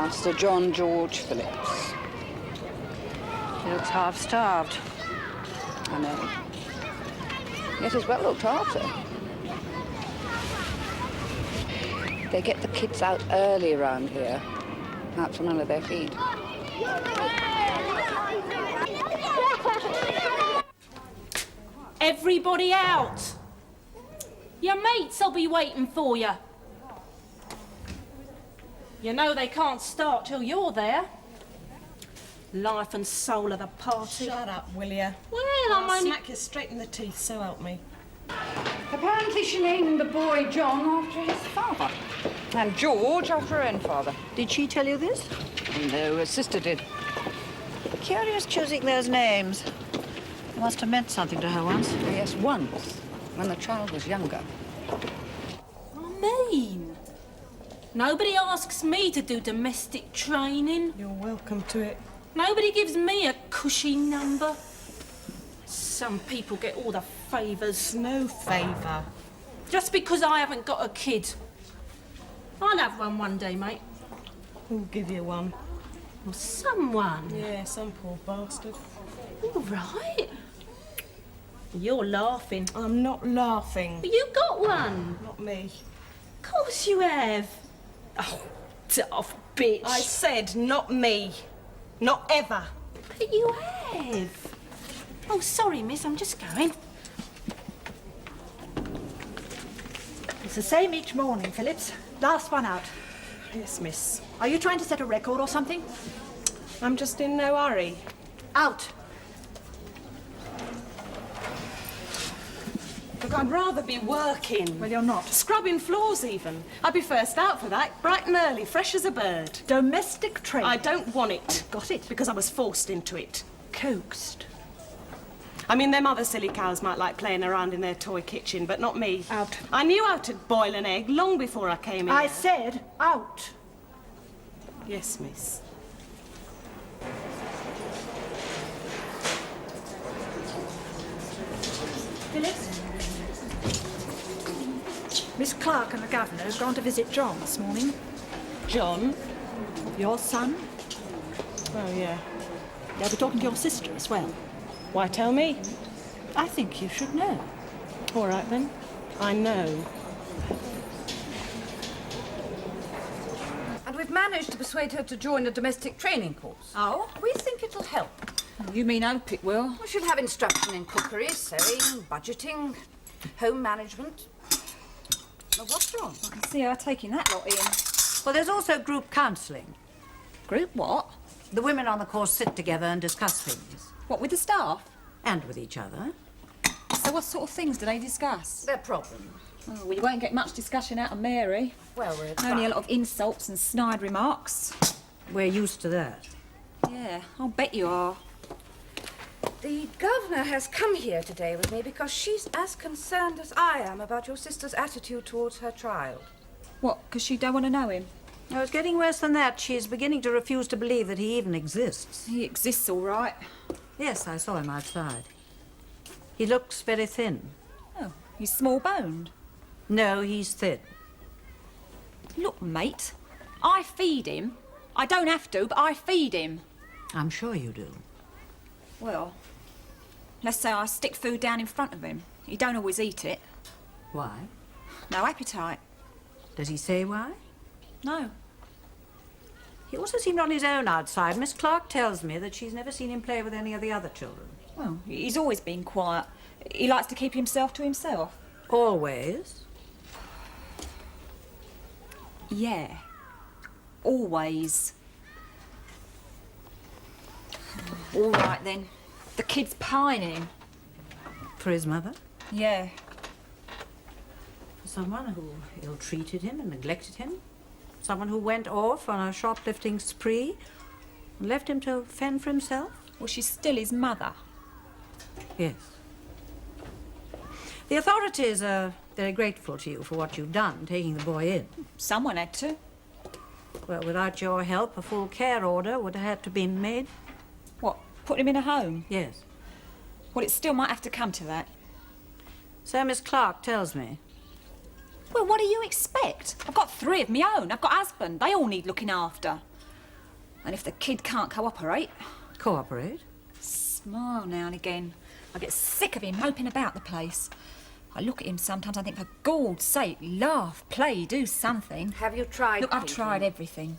Master John George Phillips. He looks half-starved. I know. Yet as well looked after. They get the kids out early around here, out from under their feet. Everybody out! Your mates will be waiting for you. You know they can't start till you're there. Life and soul of the party. Shut up, will ya? Well, I'll I'm only... smack you straight in the teeth, so help me. Apparently she named the boy John after his father, and George after her own father. Did she tell you this? No, her sister did. Curious choosing those names. They must have meant something to her once. Yes, once, when the child was younger. I mean, nobody asks me to do domestic training. You're welcome to it. Nobody gives me a cushy number. Some people get all the favours. No favour. Just because I haven't got a kid. I'll have one day, mate. Who'll give you one? Or someone. Yeah, some poor bastard. All right. You're laughing. I'm not laughing. But you got one. Not me. Of course you have. Oh, daft bitch. I said not me. Not ever. But you have. Oh, sorry, miss, I'm just going. It's the same each morning, Phillips. Last one out. Yes, miss. Are you trying to set a record or something? I'm just in no hurry. Out. Look, I'd rather be working. Well, you're not. Scrubbing floors, even. I'd be first out for that, bright and early, fresh as a bird. Domestic training. I don't want it. Got it. Because I was forced into it. Coaxed. I mean, them other silly cows might like playing around in their toy kitchen, but not me. Out. I knew how to boil an egg long before I came here. I said out. Yes, miss. Phillips? Miss Clarke and the governor have gone to visit John this morning. John? Your son. Oh, yeah. They'll be talking to your sister as well. Why tell me? I think you should know. All right, then. I know. And we've managed to persuade her to join a domestic training course. Oh? We think it'll help. You mean hope it will? We should have instruction in cookery, sewing, budgeting, home management. Now, what's wrong? I can see her taking that lot in. Well, there's also group counselling. Group what? The women on the course sit together and discuss things. What, with the staff? And with each other. So what sort of things do they discuss? Their problems. Oh, well, you won't get much discussion out of Mary. Well, we're Only a lot of insults and snide remarks. We're used to that. Yeah, I'll bet you are. The governor has come here today with me because she's as concerned as I am about your sister's attitude towards her child. What, because she don't want to know him? No, it's getting worse than that. She's beginning to refuse to believe that he even exists. He exists all right. Yes, I saw him outside. He looks very thin. Oh, he's small-boned. No, he's thin. Look, mate, I feed him. I don't have to, but I feed him. I'm sure you do. Well, let's say I stick food down in front of him. He don't always eat it. Why? No appetite. Does he say why? No. He also seemed on his own outside. Miss Clarke tells me that she's never seen him play with any of the other children. Well, he's always been quiet. He likes to keep himself to himself. Always? Yeah. Always. All right, then. The kid's pining. For his mother? Yeah. For someone who ill-treated him and neglected him? Someone who went off on a shoplifting spree and left him to fend for himself? Well, she's still his mother. Yes. The authorities are very grateful to you for what you've done, taking the boy in. Someone had to. Well, without your help, a full care order would have had to be made. What, put him in a home? Yes. Well, it still might have to come to that. So Miss Clarke tells me. Well, what do you expect? I've got 3 of my own. I've got a husband. They all need looking after. And if the kid can't cooperate... Cooperate? Smile now and again. I get sick of him moping about the place. I look at him sometimes, I think, for Gord's sake, laugh, play, do something. Have you tried? Look, I've thinking? tried everything.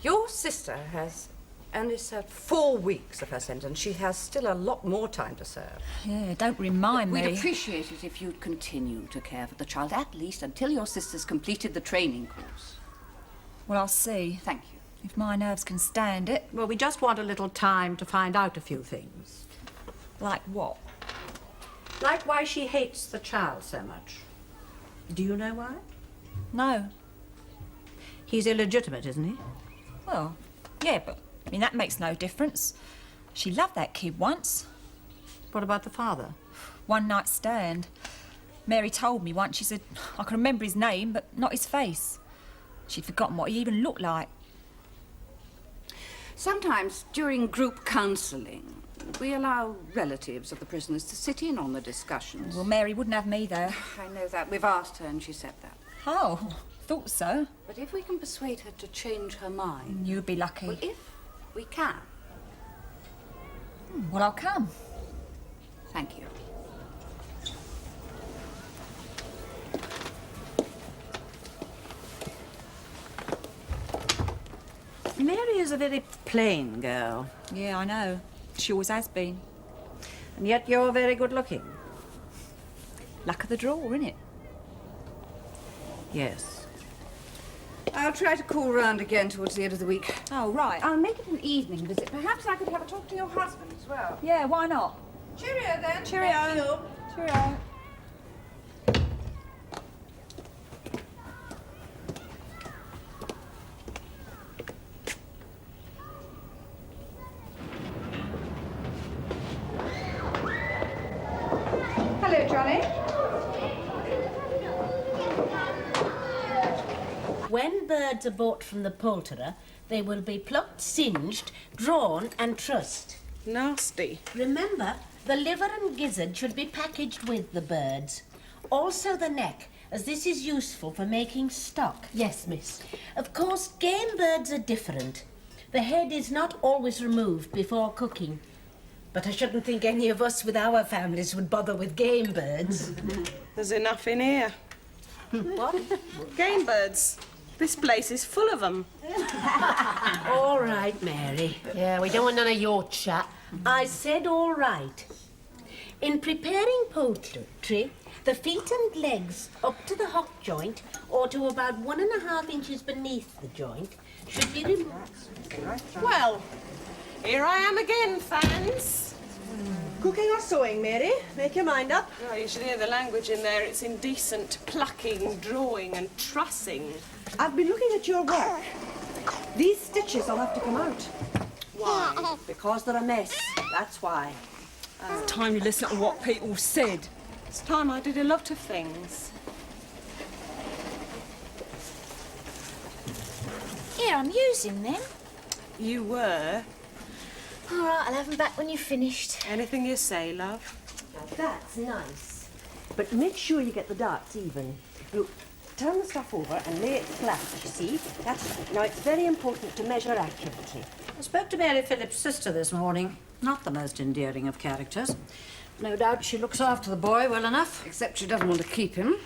Your sister has only served 4 weeks of her sentence. She has still a lot more time to serve. Yeah, don't remind me. We'd appreciate it if you'd continue to care for the child, at least until your sister's completed the training course. Well, I'll see. Thank you. If my nerves can stand it. Well, we just want a little time to find out a few things. Like what? Like why she hates the child so much. Do you know why? No. He's illegitimate, isn't he? Well, yeah, but, I mean, that makes no difference. She loved that kid once. What about the father? One night stand. Mary told me once, she said, I can remember his name, but not his face. She'd forgotten what he even looked like. Sometimes, during group counselling, we allow relatives of the prisoners to sit in on the discussions. Well, Mary wouldn't have me there. I know that. We've asked her and she said that. Oh, thought so. But if we can persuade her to change her mind... You'd be lucky. Well, if we can. Well, I'll come. Thank you. Mary is a very plain girl, Yeah, I know. She always has been. and yet you're very good looking. Luck of the draw, innit? Yes. I'll try to call round again towards the end of the week. Oh, right. I'll make it an evening visit. Perhaps I could have a talk to your husband as well. Yeah, why not? Cheerio, then. Cheerio. Thank you. Cheerio. Hello, Johnny. When birds are bought from the poulterer, they will be plucked, singed, drawn and trussed. Nasty. Remember, the liver and gizzard should be packaged with the birds. Also the neck, as this is useful for making stock. Yes, miss. Of course, game birds are different. The head is not always removed before cooking. But I shouldn't think any of us with our families would bother with game birds. There's enough in here. What? Game birds. This place is full of them. All right, Mary. Yeah, we don't want none of your chat. I said all right. In preparing poultry, the feet and legs up to the hock joint, or to about 1.5 inches beneath the joint, should be removed. Well, here I am again, fans. Cooking or sewing, Mary? Make your mind up. Oh, you should hear the language in there. It's indecent. Plucking, drawing and trussing. I've been looking at your work. These stitches will have to come out. Why? Because they're a mess. That's why. It's time you listen to what people said. It's time I did a lot of things. Here, I'm using them. You were. All right, I'll have them back when you've finished. Anything you say, love. Now that's nice. But make sure you get the darts even. You turn the stuff over and lay it flat, you see? That's right. Now, it's very important to measure accurately. I spoke to Mary Phillips' sister this morning. Not the most endearing of characters. No doubt she looks after the boy well enough. Except she doesn't want to keep him.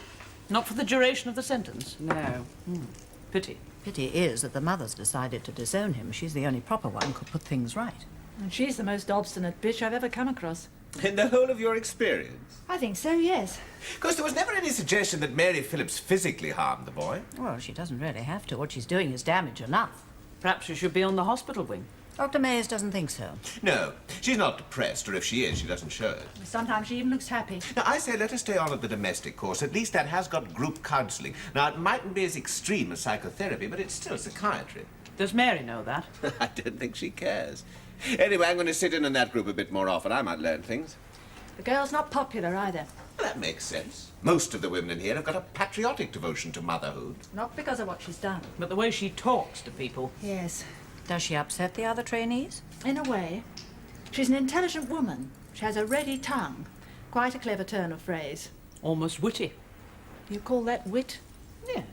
Not for the duration of the sentence. No. Pity. Pity is that the mother's decided to disown him. She's the only proper one who could put things right. And she's the most obstinate bitch I've ever come across. In the whole of your experience? I think so, yes. Because there was never any suggestion that Mary Phillips physically harmed the boy. Well, she doesn't really have to. What she's doing is damage enough. Perhaps she should be on the hospital wing. Dr. Mayes doesn't think so. No, she's not depressed, or if she is, she doesn't show it. Sometimes she even looks happy. Now, I say let her stay on at the domestic course. At least that has got group counselling. Now, it mightn't be as extreme as psychotherapy, but it's still psychiatry. Does Mary know that? I don't think she cares. Anyway, I'm going to sit in that group a bit more often. I might learn things. The girl's not popular either. Well, that makes sense. Most of the women in here have got a patriotic devotion to motherhood. Not because of what she's done. But the way she talks to people. Yes. Does she upset the other trainees? In a way. She's an intelligent woman. She has a ready tongue. Quite a clever turn of phrase. Almost witty. You call that wit? Yes.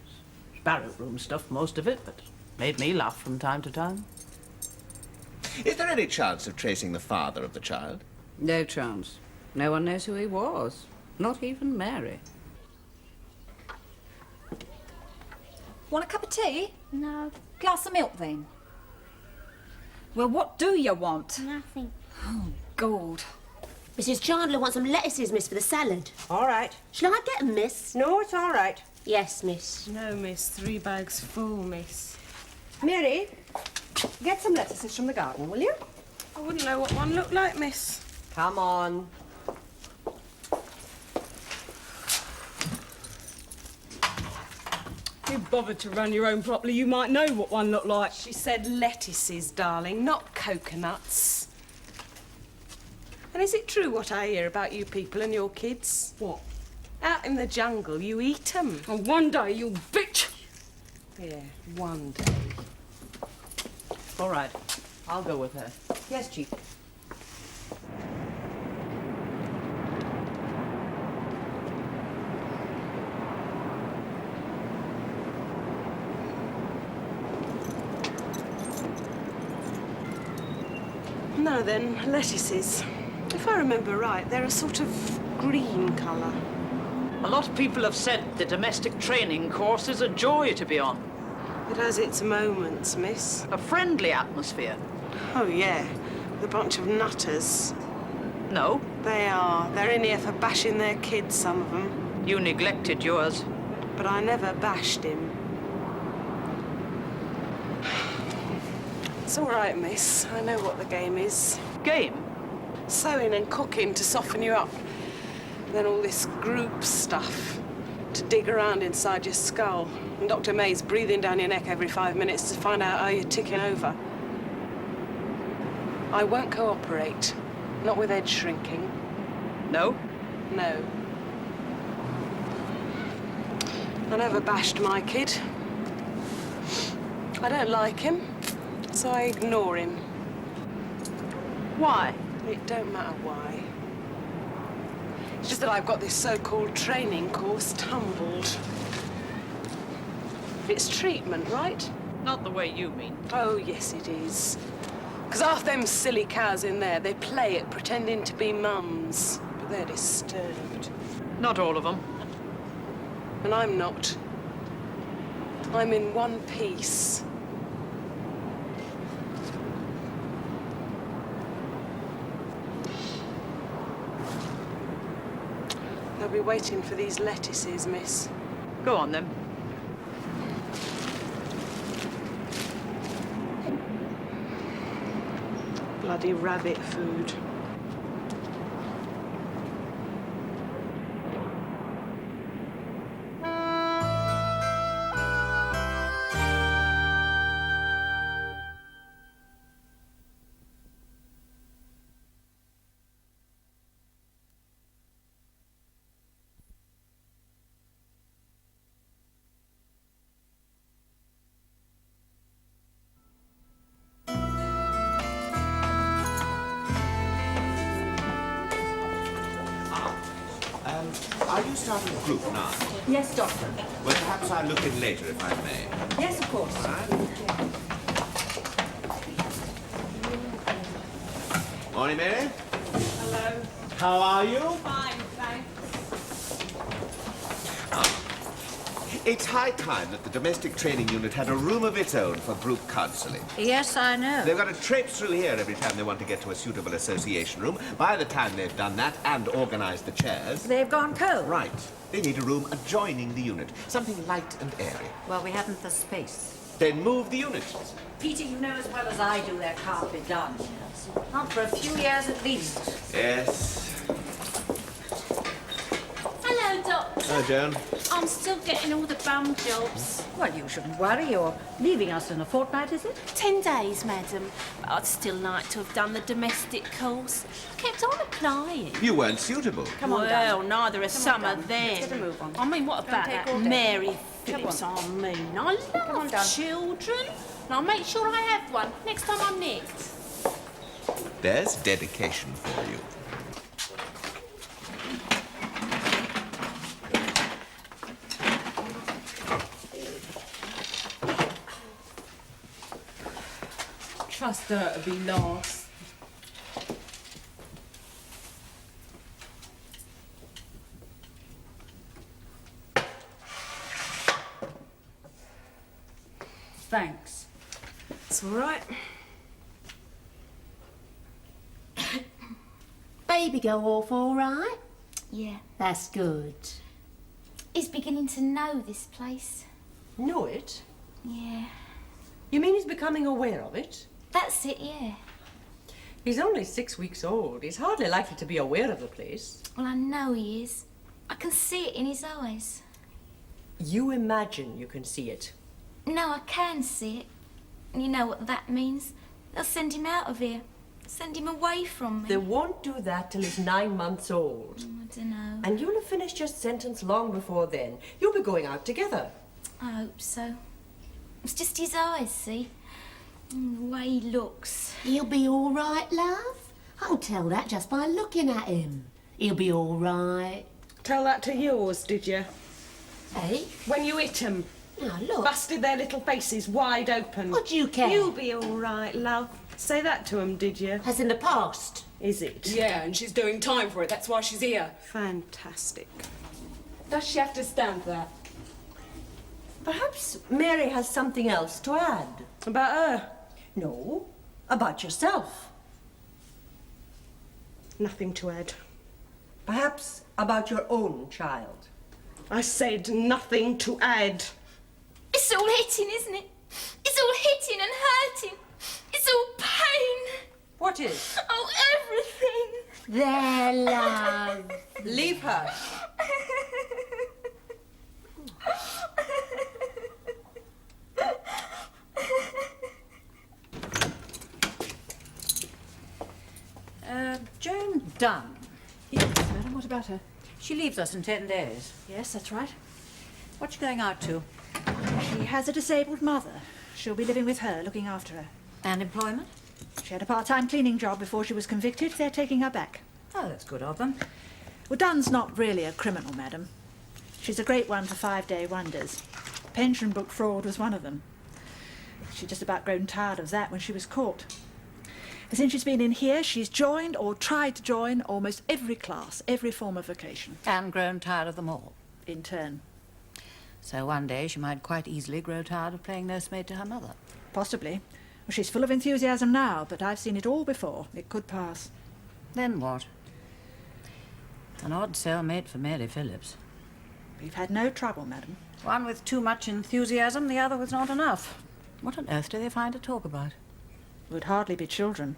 Barrack room stuff, most of it, but Made me laugh from time to time. Is there any chance of tracing the father of the child? No chance. No one knows who he was. Not even Mary. Want a cup of tea? No, Glass of milk, then? Well, what do you want? nothing. Oh, God. Mrs. Chandler wants some lettuces, miss, for the salad. All right. Shall I get 'em, miss? No, it's all right. Yes, miss. No, miss. 3 bags full, miss. Mary, get some lettuces from the garden, will you? I wouldn't know what one looked like, miss. Come on. If you bothered to run your own properly, you might know what one looked like. She said lettuces, darling, not coconuts. And is it true what I hear about you people and your kids? What? Out in the jungle, you eat 'em. And one day, you bitch! Yeah, one day. All right, I'll go with her. Yes, Chief. No, then, lettuces. If I remember right, they're a sort of green colour. A lot of people have said the domestic training course is a joy to be on. It has its moments, miss. A friendly atmosphere. Oh, yeah. With a bunch of nutters. No, They are. They're in here for bashing their kids, some of them. you neglected yours. But I never bashed him. It's all right, miss. I know what the game is. Game? Sewing and cooking to soften you up. Then all this group stuff to dig around inside your skull. And Dr. May's breathing down your neck every 5 minutes to find out how you're ticking over. I won't cooperate. Not with head shrinking. No? No. I never bashed my kid. I don't like him, so I ignore him. Why? It don't matter why. It's just that I've got this so-called training course tumbled. It's treatment, right? Not the way you mean. Oh, yes, it is. Because half them silly cows in there, they play at pretending to be mums, but they're disturbed. Not all of them. And I'm not. I'm in one piece. They'll be waiting for these lettuces, miss. Go on, then. Bloody rabbit food. Are you starting a group now? Yes, Doctor. Well, perhaps I'll look in later if I may. Yes, of course. Morning, Mary. Hello. How are you? Fine, thanks. It's high time that the domestic training unit had a room of its own for group counselling. Yes, I know. They've got to traipse through here every time they want to get to a suitable association room. By the time they've done that and organised the chairs... They've gone cold. Right. They need a room adjoining the unit. Something light and airy. Well, we haven't the space. Then move the unit. Peter, you know as well as I do that can't be done. Not for a few years at least. Yes. Hello, Doctor. Hello, Joan. I'm still getting all the bum jobs. Well, you shouldn't worry. You're leaving us in a fortnight, is it? 10 days, madam. But I'd still like to have done the domestic course. I kept on applying. You weren't suitable. Come on, well, Dunn. neither are some Dunn. of Let's them. get a move on. I mean, what about take that all day. Mary Phillips? I mean, I love Dunn. children. And I'll make sure I have one next time I'm nicked. There's dedication for you. trust her to be last. Thanks. It's all right. Baby go off all right? Yeah. That's good. He's beginning to know this place. Know it? Yeah. You mean he's becoming aware of it? That's it, yeah. He's only 6 weeks old. He's hardly likely to be aware of the place. Well, I know he is. I can see it in his eyes. You imagine you can see it. No, I can see it. And you know what that means? They'll send him out of here. Send him away from me. They won't do that till he's 9 months old. I don't know. And you'll have finished your sentence long before then. You'll be going out together. I hope so. It's just his eyes, see? The way he looks. He'll be all right, love. I'll tell that just by looking at him. He'll be all right. Tell that to yours, did you? Hey? When you hit 'em. Now, look. Busted their little faces wide open. What do you care? You'll be all right, love. Say that to 'em, did you? As in the past. Is it? Yeah, and she's doing time for it. That's why she's here. Fantastic. Does she have to stand for that? Perhaps Mary has something else to add. About her? No, about yourself. Nothing to add. Perhaps about your own child. I said nothing to add. It's all hitting, isn't it? It's all hitting and hurting. It's all pain. What is? Oh, everything. There, love. Leave her. Joan Dunn. Yes, madam, what about her? She leaves us in 10 days. Yes, that's right. What's she going out to? She has a disabled mother. She'll be living with her, looking after her. And employment? She had a part-time cleaning job before she was convicted. They're taking her back. Oh, that's good of them. Well, Dunn's not really a criminal, madam. She's a great one for 5-day wonders. Pension book fraud was one of them. She'd just about grown tired of that when she was caught. And since she's been in here, she's joined or tried to join almost every class, every form of vocation. And grown tired of them all. In turn. So one day she might quite easily grow tired of playing nursemaid to her mother. Possibly. Well, she's full of enthusiasm now, but I've seen it all before. It could pass. Then what? An odd cellmate for Mary Phillips. We've had no trouble, madam. One with too much enthusiasm, the other with not enough. What on earth do they find to talk about? Would hardly be children.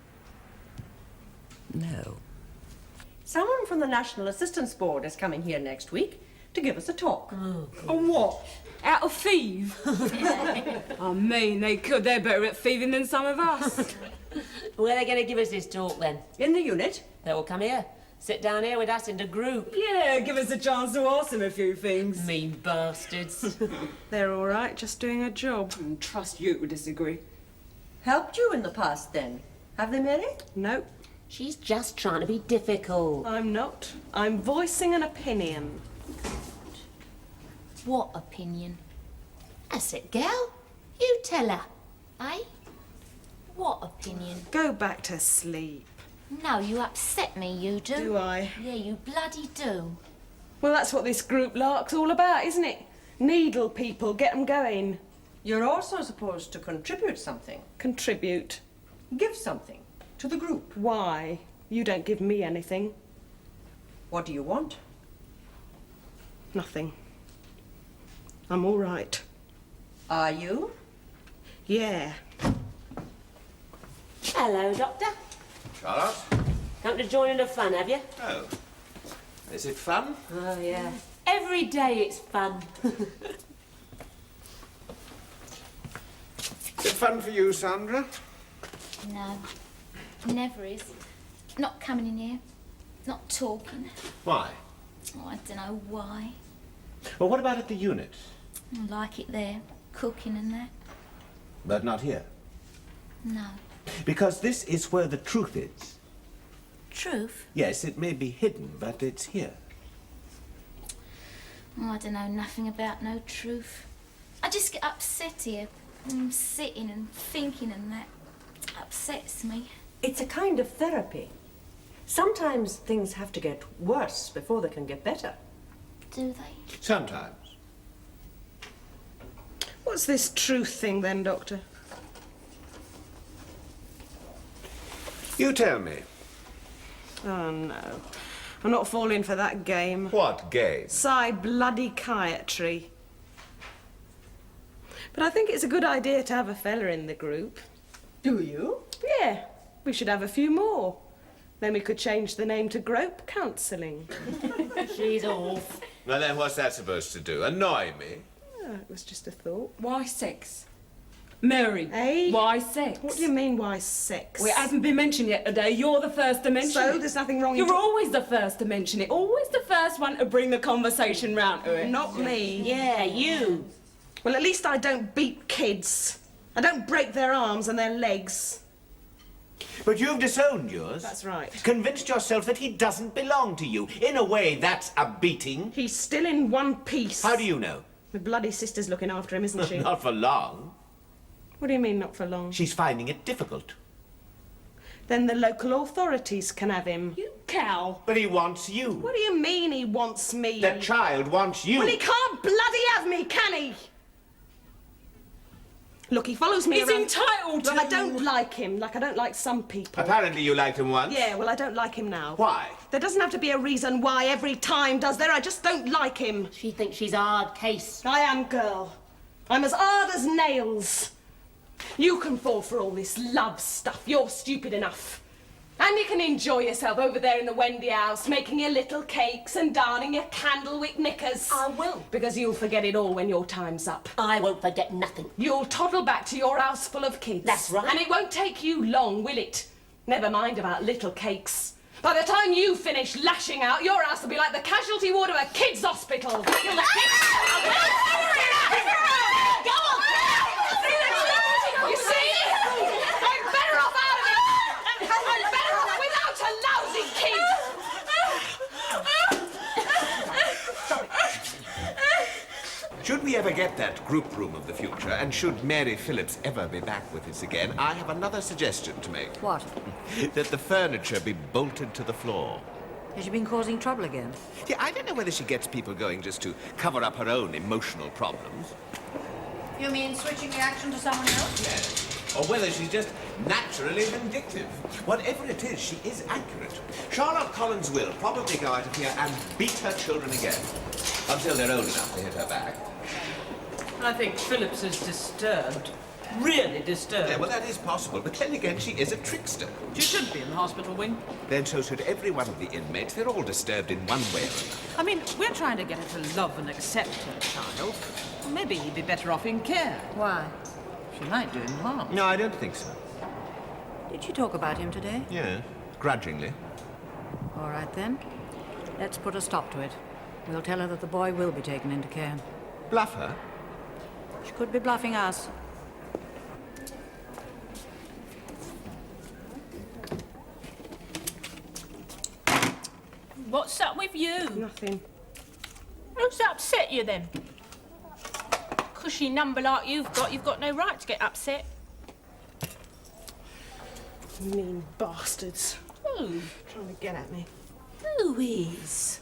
No. Someone from the National Assistance Board is coming here next week to give us a talk. On what? Out of thieve? I mean, they could. They're better at thieving than some of us. Where are they going to give us this talk, then? In the unit. They will come here. Sit down here with us in the group. Yeah, give us a chance to ask them a few things. Mean bastards. They're all right, just doing a job. And trust you to disagree. Helped you in the past, then? Have they, Mary? Nope. She's just trying to be difficult. I'm not. I'm voicing an opinion. What opinion? That's it, gal. You tell her. Eh? What opinion? Go back to sleep. No, you upset me, you do. Do I? Yeah, you bloody do. Well, that's what this group lark's all about, isn't it? Needle people, get 'em going. You're also supposed to contribute something. Contribute. Give something to the group. Why? You don't give me anything. What do you want? Nothing. I'm all right. Are you? Yeah. Hello, Doctor. Charlotte? Come to join in the fun, have you? Oh. Is it fun? Oh, yeah. Every day it's fun. Is it fun for you, Sandra? No, never is. Not coming in here. Not talking. Why? Oh, I don't know why. Well, what about at the unit? I like it there, cooking and that. But not here. No. Because this is where the truth is. Truth? Yes, it may be hidden, but it's here. Oh, I don't know nothing about no truth. I just get upset here. I'm sitting and thinking and that. upsets me. It's a kind of therapy. Sometimes things have to get worse before they can get better. Do they? Sometimes. What's this truth thing then, Doctor? You tell me. Oh, no. I'm not falling for that game. What game? Bloody-chiatry. But I think it's a good idea to have a fella in the group. Do you? Yeah, we should have a few more. Then we could change the name to Grope Counselling. She's off. Well, then what's that supposed to do? Annoy me? Oh, it was just a thought. Why sex? Mary, Eh? why sex? What do you mean, why sex? Well, it hasn't been mentioned yet today. You're the first to mention it. So, there's nothing wrong in... You're always the first to mention it. Always the first one to bring the conversation round to it. Not me. Yeah, you. Well, at least I don't beat kids. I don't break their arms and their legs. But you've disowned yours. That's right. Convinced yourself that he doesn't belong to you. In a way, that's a beating. He's still in one piece. How do you know? My bloody sister's looking after him, isn't she? Not for long. What do you mean, not for long? She's finding it difficult. Then the local authorities can have him. You cow. But he wants you. What do you mean he wants me? That child wants you. Well, he can't bloody have me, can he? Look, he follows me He's around. entitled to. Well, I don't like him, like I don't like some people. Apparently you liked him once. Yeah, well, I don't like him now. Why? There doesn't have to be a reason why every time, does there? I just don't like him. She thinks she's a hard case. I am, girl. I'm as hard as nails. You can fall for all this love stuff. You're stupid enough. And you can enjoy yourself over there in the Wendy house, making your little cakes and darning your candlewick knickers. I will. Because you'll forget it all when your time's up. I won't forget nothing. You'll toddle back to your house full of kids. That's right. And it won't take you long, will it? Never mind about little cakes. By the time you finish lashing out, your house will be like the casualty ward of a kids' hospital. You'll let me... Go on! You see? I'm better off out of it! I'm better off without a lousy kid! Should we ever get that group room of the future, and should Mary Phillips ever be back with us again, I have another suggestion to make. What? That the furniture be bolted to the floor. Has she been causing trouble again? Yeah, I don't know whether she gets people going just to cover up her own emotional problems. You mean switching the action to someone else? Yes. Or whether she's just naturally vindictive. Whatever it is, she is accurate. Charlotte Collins will probably go out of here and beat her children again. Until they're old enough to hit her back. I think Phillips is disturbed. Really disturbed. Yeah, well, that is possible, but then again, she is a trickster. She should be in the hospital wing. Then so should every one of the inmates. They're all disturbed in one way or another. I mean, we're trying to get her to love and accept her child. Maybe he'd be better off in care. Why? She might do him harm. No, I don't think so. Did you talk about him today? Yeah, grudgingly. All right, then. Let's put a stop to it. We'll tell her that the boy will be taken into care. Bluff her? She could be bluffing us. What's up with you? Nothing. Who's upset you then? Cushy number like you've got no right to get upset. Mean bastards. Who? Trying to get at me. Who is?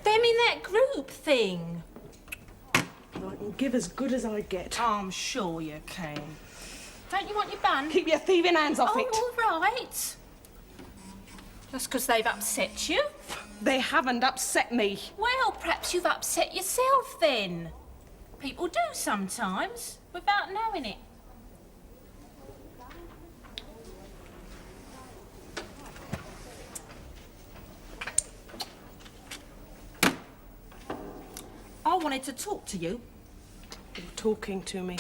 Them in that group thing. I can give as good as I get. I'm sure you can. Don't you want your bun? Keep your thieving hands off it. All right. Just because they've upset you? They haven't upset me. Well, perhaps you've upset yourself then. People do sometimes, without knowing it. I wanted to talk to you. You're talking to me.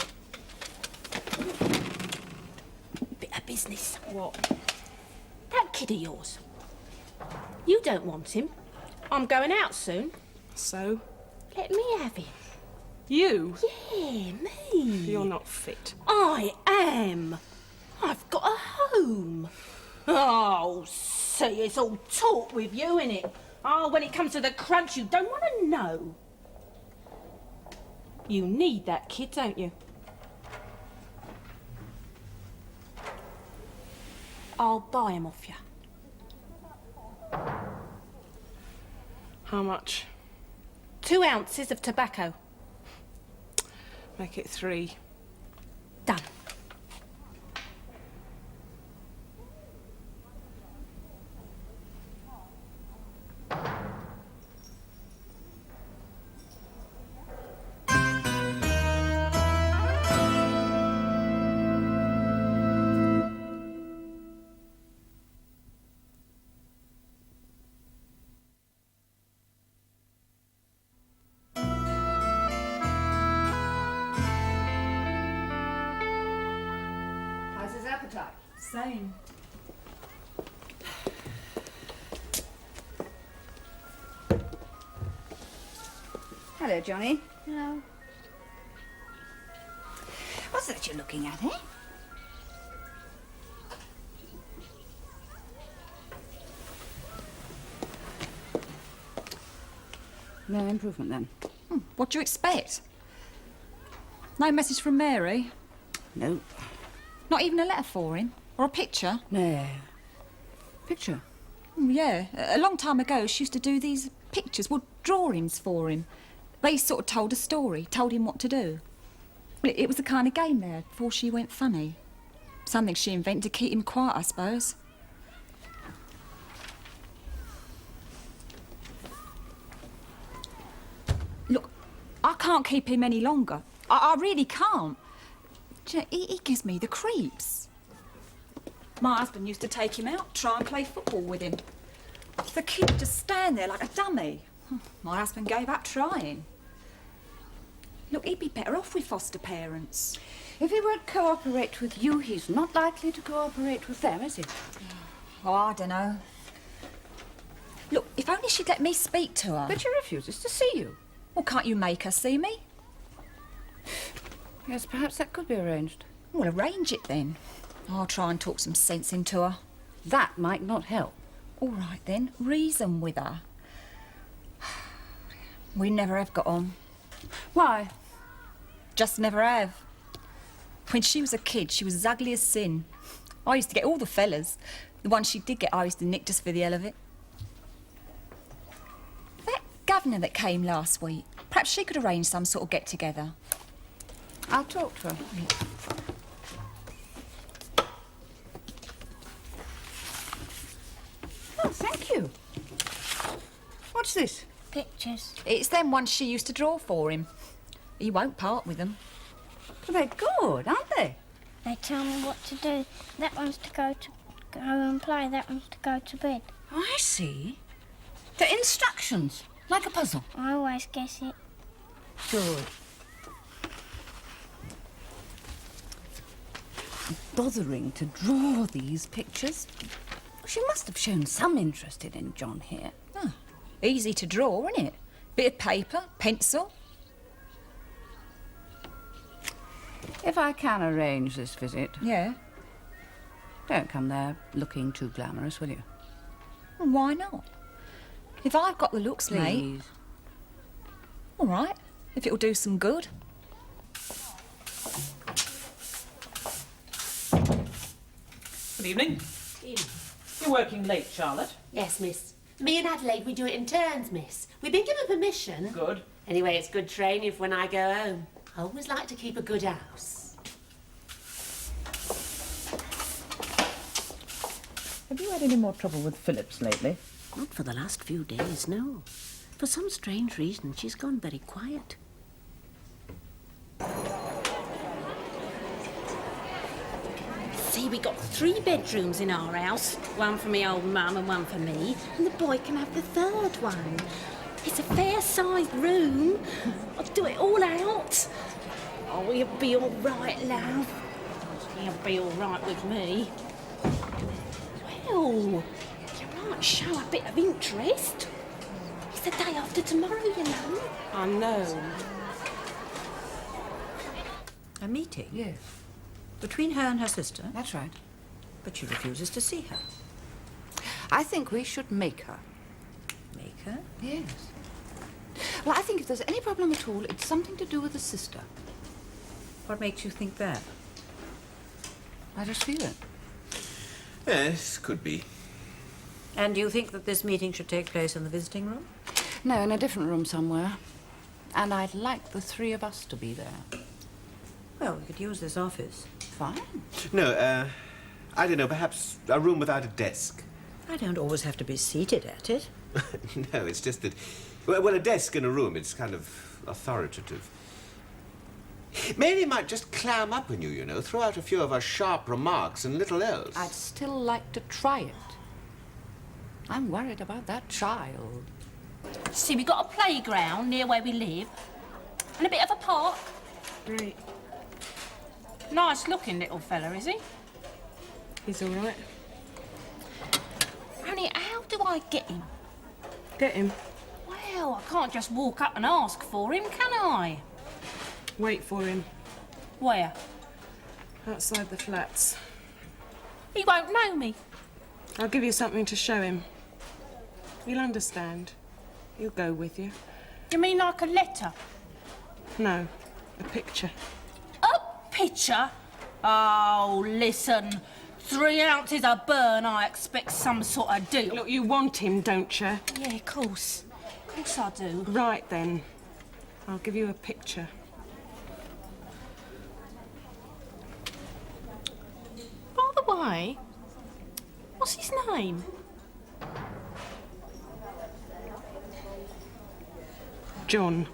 Bit of business. What? That kid of yours. You don't want him. I'm going out soon. So? Let me have him. You? Yeah, me. You're not fit. I am. I've got a home. Oh, see, it's all talk with you, innit? Oh, when it comes to the crunch, you don't want to know. You need that kid, don't you? I'll buy 'em off you. How much? 2 ounces of tobacco. Make it 3. Done. How's his appetite? Same. Hello, Johnny. No. What's that you're looking at, eh? No improvement, then? What do you expect? No message from Mary? No. Not even a letter for him? Or a picture? No. Picture? Yeah. A long time ago, she used to do these pictures, well, drawings for him. They sort of told a story, told him what to do. Well, it was the kind of game there before she went funny. Something she invented to keep him quiet, I suppose. Look, I can't keep him any longer. I really can't. Do you know, he gives me the creeps. My husband used to take him out, try and play football with him. The kid would just stand there like a dummy. My husband gave up trying. Look, he'd be better off with foster parents. If he won't cooperate with you, he's not likely to cooperate with them, is he? Oh, I don't know. Look, if only she'd let me speak to her. But she refuses to see you. Well, can't you make her see me? Yes, perhaps that could be arranged. Well, arrange it then. I'll try and talk some sense into her. That might not help. All right then, reason with her. We never have got on. Why? Just never have. When she was a kid, she was as ugly as sin. I used to get all the fellas. The ones she did get, I used to nick just for the hell of it. That governor that came last week, perhaps she could arrange some sort of get-together. I'll talk to her. Oh, thank you. What's this? Pictures. It's them ones she used to draw for him. He won't part with them. Well, they're good, aren't they? They tell me what to do. That one's to go and play. That one's to go to bed. Oh, I see. They're instructions, like a puzzle. I always guess it. Good. Bothering to draw these pictures. She must have shown some interest in John here. Oh, easy to draw, isn't it? Bit of paper, pencil. If I can arrange this visit, Yeah. don't come there looking too glamorous, will you? Well, why not? If I've got the looks, mate. Please. All right, if it'll do some good. Good evening. You're working late, Charlotte. Yes, miss. Me and Adelaide, we do it in turns, miss. We've been given permission. Good. Anyway, it's good training for when I go home. I always like to keep a good house. Have you had any more trouble with Phillips lately? Not for the last few days, no. For some strange reason, she's gone very quiet. See, we got 3 bedrooms in our house. One for me old mum and one for me. And the boy can have the 3rd one. It's a fair-sized room. I'll do it all out. Oh, he'll be all right, love. He'll be all right with me. Well, you might show a bit of interest. It's the day after tomorrow, you know. I know. A meeting? Yes. Between her and her sister? That's right. But she refuses to see her. I think we should make her. Make her? Yes. Well, I think if there's any problem at all, it's something to do with the sister. What makes you think that? I just feel it. Yes, could be. And do you think that this meeting should take place in the visiting room? No, in a different room somewhere. And I'd like the three of us to be there. Well, we could use this office. Fine. No, I don't know, perhaps a room without a desk. I don't always have to be seated at it. No, it's just that... Well, a desk in a room, it's kind of authoritative. Mary might just clam up on you, you know, throw out a few of her sharp remarks and little else. I'd still like to try it. I'm worried about that child. See, we've got a playground near where we live and a bit of a park. Great. Nice looking little fella, is he? He's all right. Only how do I get him? Get him. Well, I can't just walk up and ask for him, can I? Wait for him. Where? Outside the flats. He won't know me. I'll give you something to show him. He'll understand. He'll go with you. You mean like a letter? No, a picture. A picture? Oh, listen. 3 ounces of burn, I expect some sort of deal. Look, you want him, don't you? Yeah, of course. Of course I do. Right, then. I'll give you a picture. By the way, what's his name? John.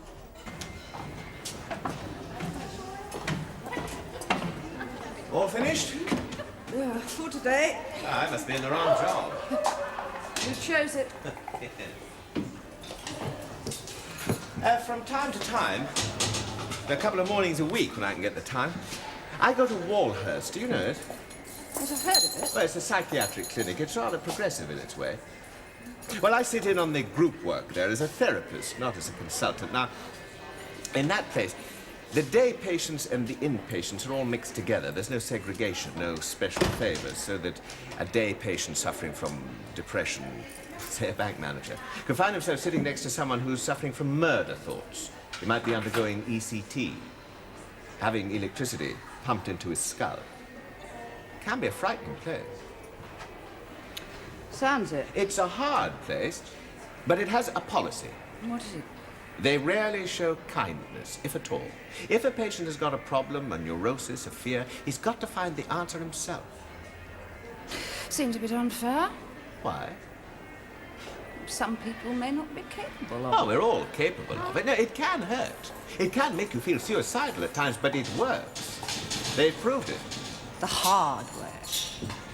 All finished? Yeah, for today. I must be in the wrong job. You chose it. From time to time, a couple of mornings a week when I can get the time, I go to Walhurst. Do you know it? Yes, I've heard of it. Well, it's a psychiatric clinic. It's rather progressive in its way. Well, I sit in on the group work there as a therapist, not as a consultant. Now, in that place, the day patients and the inpatients are all mixed together. There's no segregation, no special favours, so that a day patient suffering from depression, say a bank manager, can find himself sitting next to someone who's suffering from murder thoughts. He might be undergoing ECT, having electricity pumped into his skull. Can be a frightening place. Sounds it. It's a hard place, but it has a policy. What is it? They rarely show kindness, if at all. If a patient has got a problem, a neurosis, a fear, he's got to find the answer himself. Seems a bit unfair. Why? Some people may not be capable of Oh, it. we're all capable of it. No, it can hurt. It can make you feel suicidal at times, but it works. They've proved it. The hard way.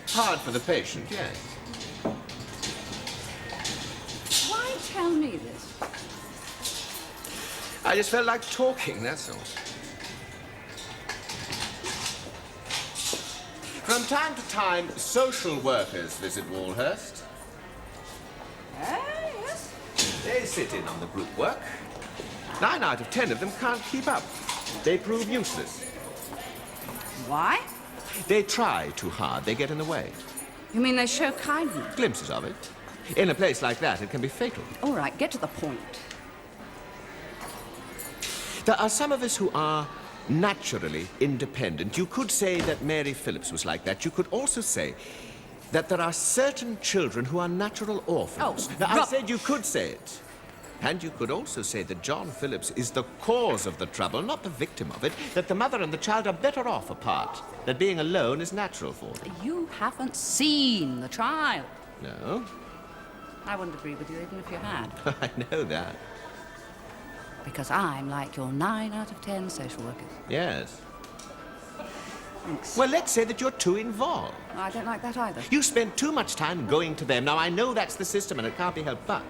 Hard for the patient, yes. Why tell me this? I just felt like talking, that's all. From time to time, social workers visit Walhurst. Yes? They sit in on the group work. 9 out of 10 of them can't keep up. They prove useless. Why? They try too hard. They get in the way. You mean they show kindness? Glimpses of it. In a place like that, it can be fatal. All right, get to the point. There are some of us who are naturally independent. You could say that Mary Phillips was like that. You could also say that there are certain children who are natural orphans. Oh, now, I said you could say it. And you could also say that John Phillips is the cause of the trouble, not the victim of it, that the mother and the child are better off apart, that being alone is natural for them. You haven't seen the child. No? I wouldn't agree with you even if you had. I know that. Because I'm like your 9 out of 10 social workers. Yes. Thanks. Well, let's say that you're too involved. I don't like that either. You spend too much time going to them. Now, I know that's the system and it can't be helped, but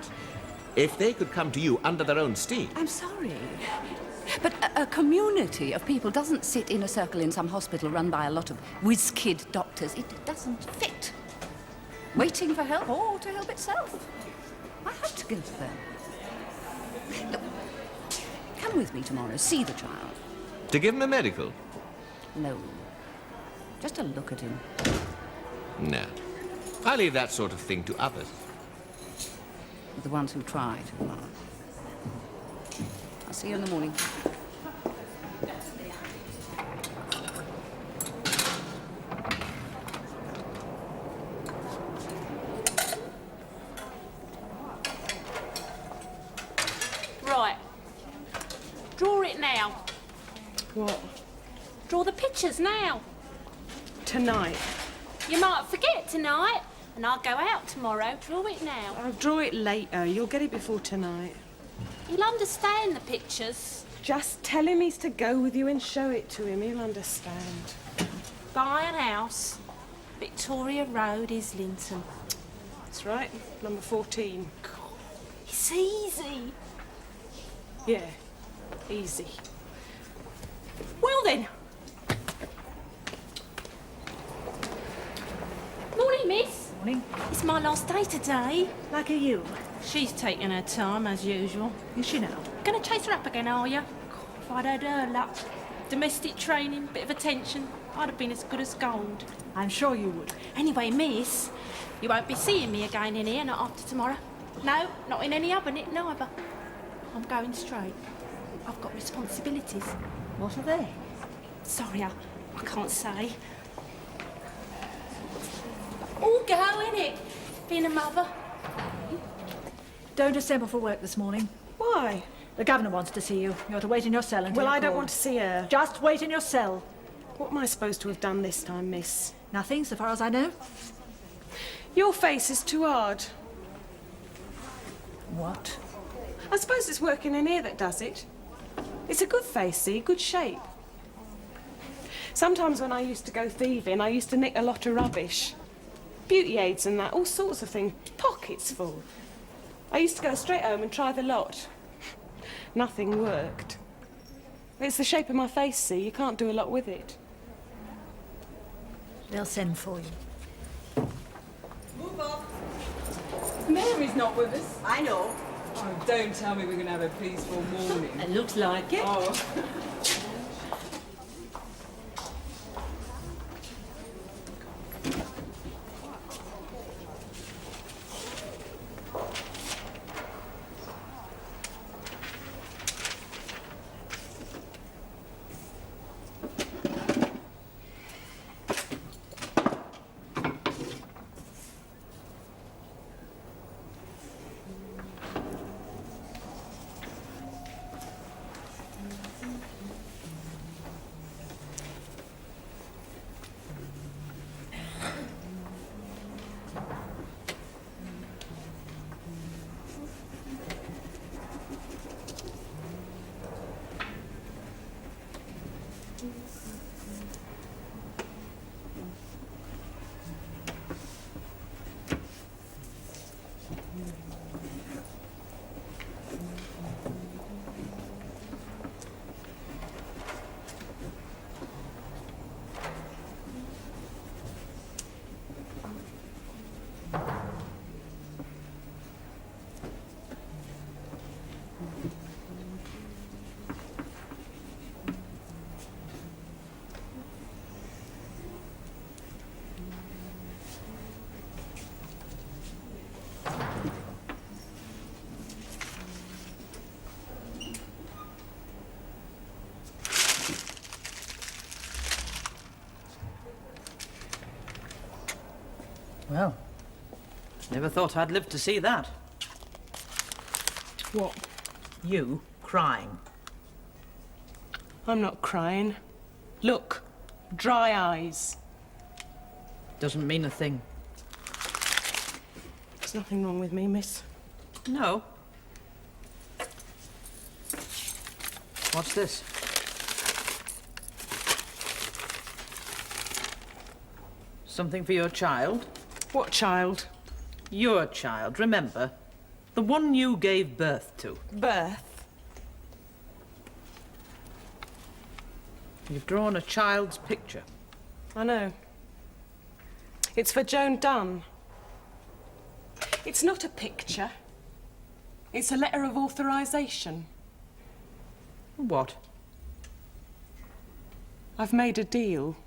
if they could come to you under their own steam... I'm sorry. But a community of people doesn't sit in a circle in some hospital run by a lot of whiz-kid doctors. It doesn't fit. Waiting for help or to help itself. I have to go to them. Look, come with me tomorrow. See the child. To give him a medical? No. Just to look at him. No. I leave that sort of thing to others. The ones who try too hard. I'll see you in the morning. now. What? Draw the pictures now. Tonight? You might forget tonight, and I'll go out tomorrow. Draw it now. I'll draw it later. You'll get it before tonight. He'll understand the pictures. Just tell him he's to go with you and show it to him. He'll understand. Buy an house, Victoria Road, Islington. That's right. Number 14. It's easy. Yeah, easy. Well then. Morning, miss. Morning. It's my last day today. Lucky you. She's taking her time, as usual. Is she now? Gonna chase her up again, are you? If I'd had her luck. Domestic training, bit of attention, I'd have been as good as gold. I'm sure you would. Anyway, miss, you won't be seeing me again in here, not after tomorrow. No, not in any other nick neither. I'm going straight. I've got responsibilities. What are they? Sorry, I can't say. All go, innit? Being a mother. Don't assemble for work this morning. Why? The governor wants to see you. You're to wait in your cell until Well, I don't called. want to see her. Just wait in your cell. What am I supposed to have done this time, miss? Nothing, so far as I know. Your face is too hard. What? I suppose it's working in here that does it. It's a good face, see? Good shape. Sometimes when I used to go thieving, I used to nick a lot of rubbish. Beauty aids and that, all sorts of things. Pockets full. I used to go straight home and try the lot. Nothing worked. It's the shape of my face, see? You can't do a lot with it. They'll send for you. Move up. Mary's not with us. I know. Oh, don't tell me we're going to have a peaceful morning. It looks like it. Oh. Well, never thought I'd live to see that. What? You crying. I'm not crying. Look, dry eyes. Doesn't mean a thing. There's nothing wrong with me, miss. No. What's this? Something for your child? What child? Your child, remember. The one you gave birth to. Beth? You've drawn a child's picture. I know. It's for Joan Dunn. It's not a picture. It's a letter of authorisation. What? I've made a deal.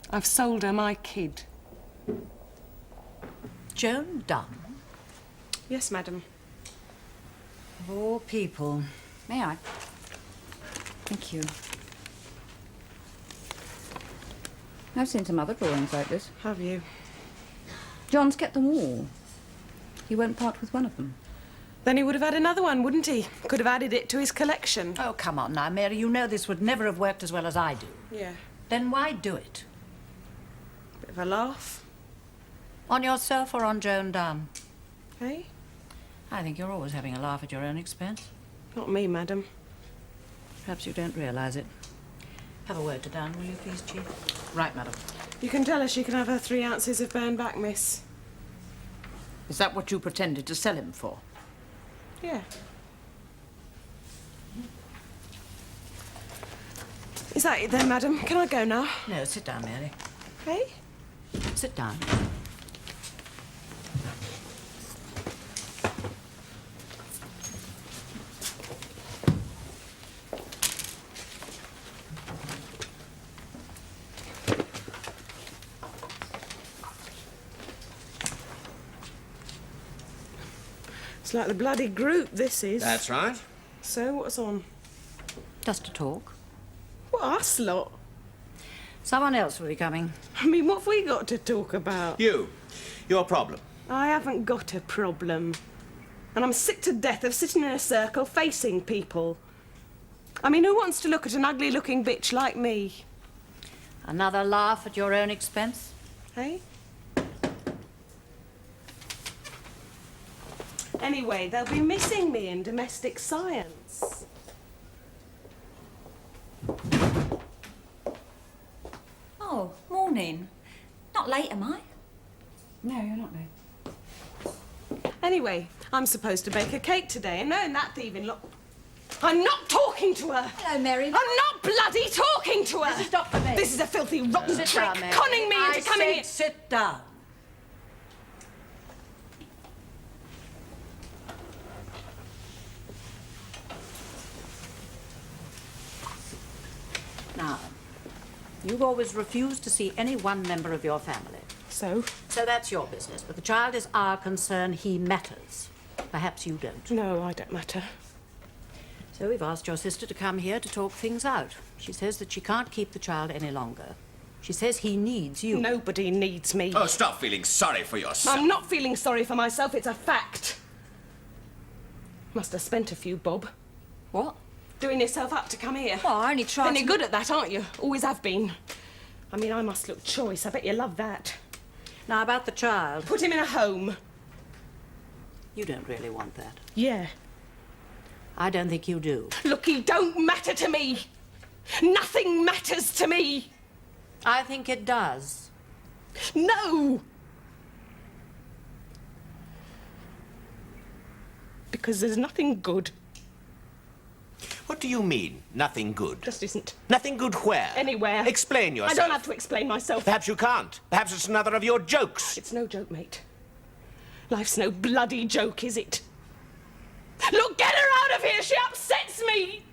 I've sold her my kid. Joan Dunn? Yes, madam. Of all people. May I? Thank you. I've seen some other drawings like this. Have you? John's kept them all. He won't part with one of them. Then he would have had another one, wouldn't he? Could have added it to his collection. Oh, come on now, Mary. You know this would never have worked as well as I do. Yeah. Then why do it? Bit of a laugh. On yourself or on Joan Dunn? Hey? I think you're always having a laugh at your own expense. Not me, madam. Perhaps you don't realise it. Have a word to Dunn, will you please, Chief? Right, madam. You can tell her she can have her 3 ounces of burned back, miss. Is that what you pretended to sell him for? Yeah. Is that it then, madam? Can I go now? No, sit down, Mary. Hey? Sit down. It's like the bloody group, this is. That's right. So, what's on? Just a talk. What, us lot? Someone else will be coming. I mean, what have we got to talk about? You. Your problem. I haven't got a problem. And I'm sick to death of sitting in a circle facing people. I mean, who wants to look at an ugly-looking bitch like me? Another laugh at your own expense? Hey? Anyway, they'll be missing me in domestic science. Oh, morning. Not late, am I? No, you're not late. Anyway, I'm supposed to bake a cake today, and knowing that thieving lot... I'm not talking to her! Hello, Mary. I'm not bloody talking to her! This is Dr. May. This is a filthy, rotten Sit trick, down, Mary. conning me into coming in... Sit down. Now, you've always refused to see any one member of your family. So? So that's your business, but the child is our concern. He matters. Perhaps you don't. No, I don't matter. So we've asked your sister to come here to talk things out. She says that she can't keep the child any longer. She says he needs you. Nobody needs me. Oh, stop feeling sorry for yourself. I'm not feeling sorry for myself, it's a fact. Must have spent a few bob. What? Doing yourself up to come here. Well, I only tried Then to... you're good at that, aren't you? Always have been. I mean, I must look choice. I bet you love that. Now, about the child. Put him in a home. You don't really want that. Yeah. I don't think you do. Look, he don't matter to me. Nothing matters to me. I think it does. No! Because there's nothing good. What do you mean, nothing good? Just isn't. Nothing good where? Anywhere. Explain yourself. I don't have to explain myself. Perhaps you can't. Perhaps it's another of your jokes. It's no joke, mate. Life's no bloody joke, is it? Look, get her out of here! She upsets me!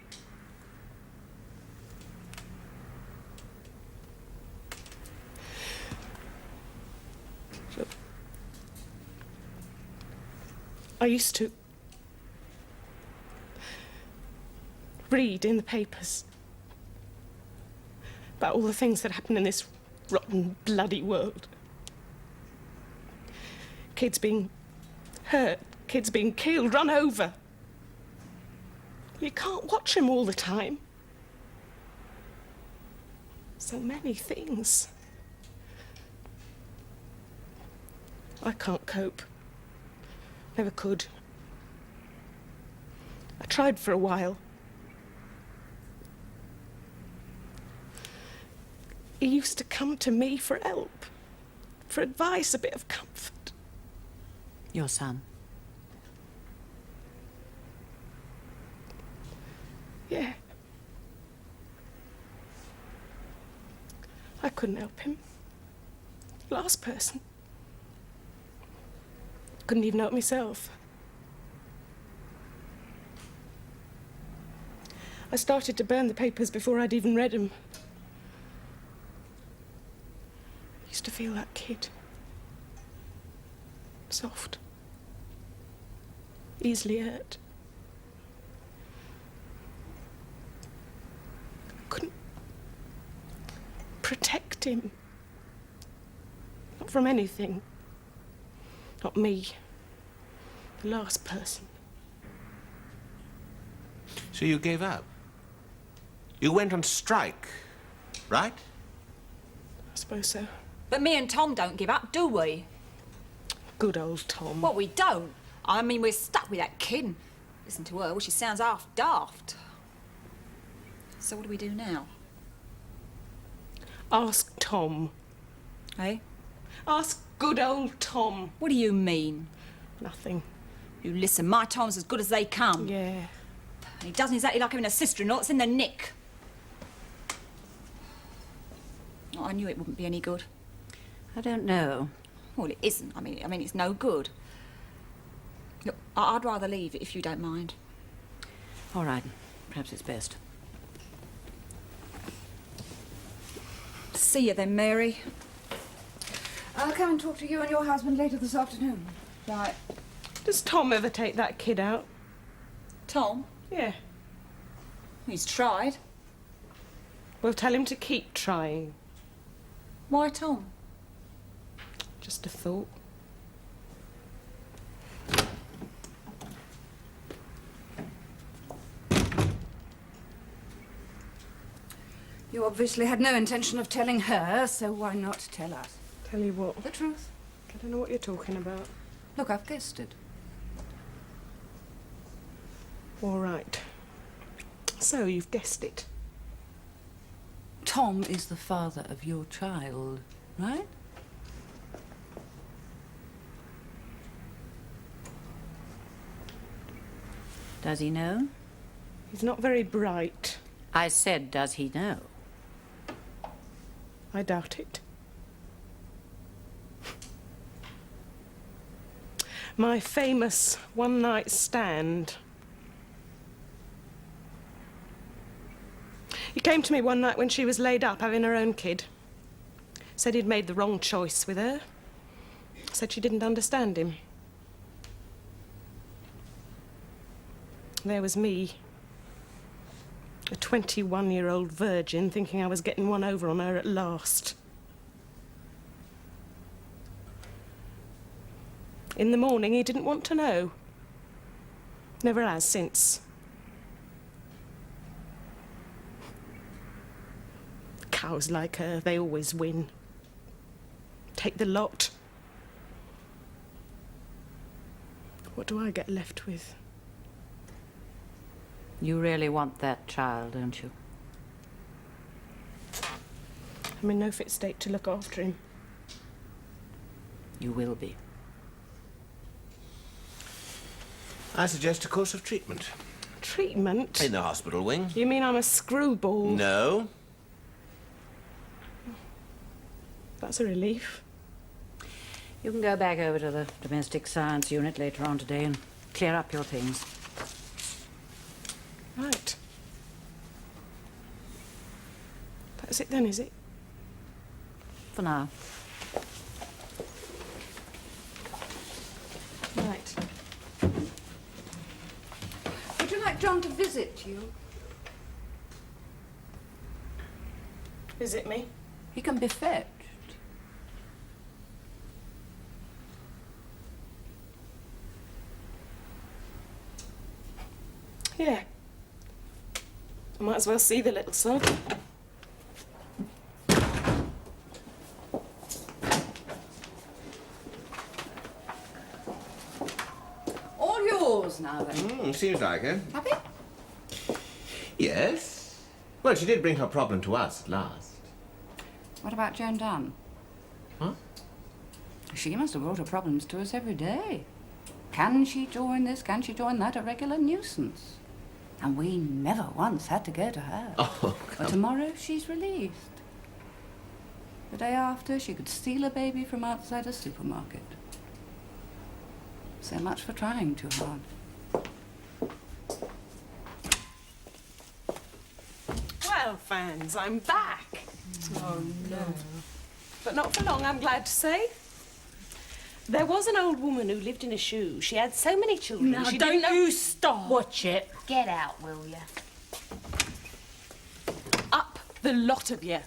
Look. I used to read in the papers about all the things that happen in this rotten, bloody world. Kids being hurt, kids being killed, run over. You can't watch them all the time. So many things. I can't cope. Never could. I tried for a while. He used to come to me for help, for advice, a bit of comfort. Your son. Yeah. I couldn't help him. Last person. Couldn't even help myself. I started to burn the papers before I'd even read them. I used to feel that kid. Soft. Easily hurt. I couldn't protect him. Not from anything. Not me. The last person. So you gave up? You went on strike, right? I suppose so. But me and Tom don't give up, do we? Good old Tom. Well, we don't. I mean, we're stuck with that kid. Listen to her, well, she sounds half daft. So what do we do now? Ask Tom. Eh? Ask good old Tom. What do you mean? Nothing. You listen, my Tom's as good as they come. Yeah. He doesn't exactly like having a sister-in-law that's in the nick. Oh, I knew it wouldn't be any good. I don't know. Well, it isn't. I mean, it's no good. Look, I'd rather leave it if you don't mind. All right. Perhaps it's best. See you then, Mary. I'll come and talk to you and your husband later this afternoon. Right. Does Tom ever take that kid out? Tom? Yeah. He's tried. Well, tell him to keep trying. Why Tom? Just a thought. You obviously had no intention of telling her, so why not tell us? Tell you what? The truth. I don't know what you're talking about. Look, I've guessed it. All right. So, you've guessed it. Tom is the father of your child, right? Does he know? He's not very bright. I said, does he know? I doubt it. My famous one-night stand. He came to me one night when she was laid up having her own kid. Said he'd made the wrong choice with her. Said she didn't understand him. There was me, a 21-year-old virgin, thinking I was getting one over on her at last. In the morning, he didn't want to know. Never has since. Cows like her, they always win. Take the lot. What do I get left with? You really want that child, don't you? I'm in no fit state to look after him. You will be. I suggest a course of treatment. Treatment? In the hospital wing. You mean I'm a screwball? No. That's a relief. You can go back over to the domestic science unit later on today and clear up your things. Right. That's it then, is it? For now. Right. Would you like John to visit you? Visit me? He can be fetched. Yeah. I might as well see the little sod. All yours now, then. Seems like it. Happy? Yes. Well, she did bring her problem to us at last. What about Joan Dunn? Huh? She must have brought her problems to us every day. Can she join this? Can she join that? A regular nuisance. And we never once had to go to her. Oh, But tomorrow she's released. The day after, she could steal a baby from outside a supermarket. So much for trying too hard. Well, fans, I'm back. Oh, no. But not for long, I'm glad to say. There was an old woman who lived in a shoe. She had so many children. Now, she don't didn't know... you stop. Watch it. Get out, will you? Up the lot of you.